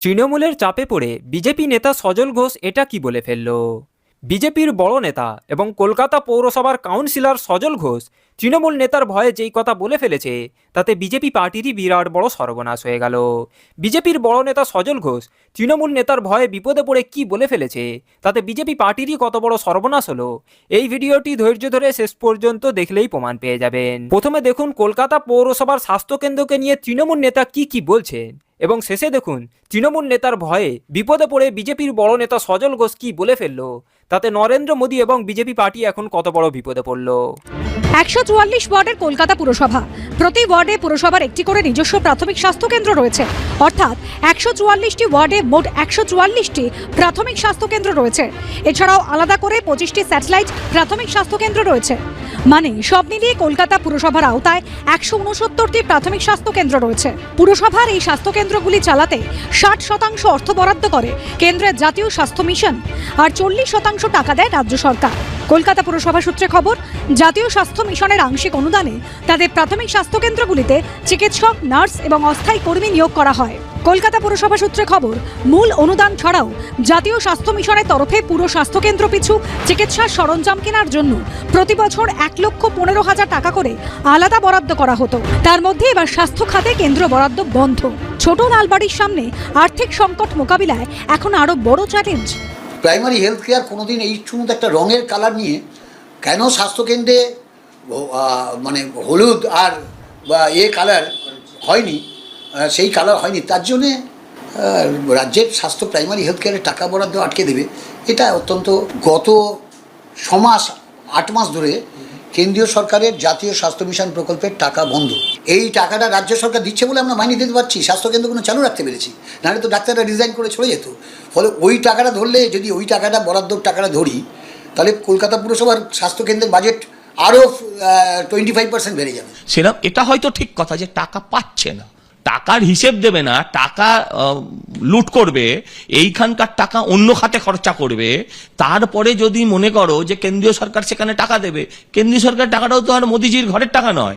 তৃণমূলের চাপে পড়ে বিজেপি নেতা সজল ঘোষ এটা কি বলে ফেলল? বিজেপির বড় নেতা এবং কলকাতা পৌরসভার কাউন্সিলর সজল ঘোষ তৃণমূল নেতার ভয়ে যেই কথা বলে ফেলেছে তাতে বিজেপি পার্টিরই বিরাট বড় সর্বনাশ হয়ে গেল। বিজেপির বড় নেতা সজল ঘোষ তৃণমূল নেতার ভয়ে বিপদে পড়ে কি বলে ফেলেছে তাতে বিজেপি পার্টিরই কত বড় সর্বনাশ হলো, এই ভিডিওটি ধৈর্য ধরে শেষ পর্যন্ত দেখলেই প্রমাণ পেয়ে যাবেন। প্রথমে দেখুন কলকাতা পৌরসভার স্বাস্থ্যকেন্দ্রকে নিয়ে তৃণমূল নেতা কি বলছেন এবং শেষে দেখুন তৃণমূল নেতার ভয়ে বিপদে পড়ে বিজেপির বড় নেতা সজল ঘোষ কি বলে ফেললো, তাতে নরেন্দ্র মোদী এবং বিজেপি পার্টি এখন কত বড় বিপদে পড়ল। 144 ওয়ার্ডের কলকাতা পুরসভা, প্রতি ওয়ার্ডে পুরসভার একটি করে নিজস্ব প্রাথমিক স্বাস্থ্যকেন্দ্র রয়েছে। অর্থাৎ 144টি ওয়ার্ডে মোট 144টি প্রাথমিক স্বাস্থ্যকেন্দ্র রয়েছে। এছাড়াও আলাদা করে 25টি স্যাটেলাইট প্রাথমিক স্বাস্থ্যকেন্দ্র রয়েছে। মানে সব মিলিয়ে কলকাতা পুরসভার আওতায় 169টি প্রাথমিক স্বাস্থ্যকেন্দ্র রয়েছে। পুরসভার এই স্বাস্থ্যকেন্দ্রগুলি চালাতে 60% অর্থ বরাদ্দ করে কেন্দ্রের জাতীয় স্বাস্থ্য মিশন, আর 40% টাকা দেয় রাজ্য সরকার। কলকাতা পুরসভা সূত্রে খবর, জাতীয় স্বাস্থ্য মিশনের আংশিক অনুদানে তাদের প্রাথমিক স্বাস্থ্যকেন্দ্রগুলিতে চিকিৎসক, নার্স এবং অস্থায়ী কর্মী নিয়োগ করা হয়। কলকাতা পুরসভা সূত্রে খবর, মূল অনুদান ছাড়াও জাতীয় স্বাস্থ্য মিশনের তরফে পুরো স্বাস্থ্যকেন্দ্র পিছু চিকিৎসার সরঞ্জাম কেনার জন্য প্রতি বছর 1,15,000 টাকা করে আলাদা বরাদ্দ করা হতো। তার মধ্যে এবার স্বাস্থ্য খাতে কেন্দ্র বরাদ্দ বন্ধ। ছোট লালবাড়ির সামনে আর্থিক সংকট মোকাবিলায় এখন আরও বড় চ্যালেঞ্জ। প্রাইমারি হেলথ কেয়ার কোনোদিন এই সমুদ্র একটা রঙের কালার নিয়ে কেন স্বাস্থ্যকেন্দ্রে মানে হলুদ আর কালার হয়নি, সেই কালার হয়নি, তার জন্যে রাজ্যের স্বাস্থ্য প্রাইমারি হেলথ কেয়ারের টাকা বরাদ্দ আটকে দেবে, এটা অত্যন্ত গত 8 মাস ধরে কেন্দ্রীয় সরকারের জাতীয় স্বাস্থ্য মিশন প্রকল্পের টাকা বন্ধ। এই টাকাটা রাজ্য সরকার দিচ্ছে বলে আমরা মাইনে দিতে পারছি, স্বাস্থ্যকেন্দ্রগুলো চালু রাখতে পেরেছি, নাহলে তো ডাক্তাররা রিজাইন করে চলে যেত। ফলে ওই টাকাটা ধরলে, যদি ওই টাকাটা বরাদ্দর টাকাটা ধরি, তাহলে কলকাতা পুরসভার স্বাস্থ্যকেন্দ্রের বাজেট আরও 25% বেড়ে যাবে। সেরকম এটা হয়তো ঠিক কথা যে টাকা পাচ্ছে না, টাকার হিসেব দেবে না, টাকা লুট করবে, এইখানকার টাকা অন্য খাতে খরচা করবে। তারপরে যদি মনে করো যে কেন্দ্রীয় সরকার সেখানে টাকা দেবে, কেন্দ্রীয় সরকার টাকাটাও তো আর মোদিজির ঘরের টাকা নয়।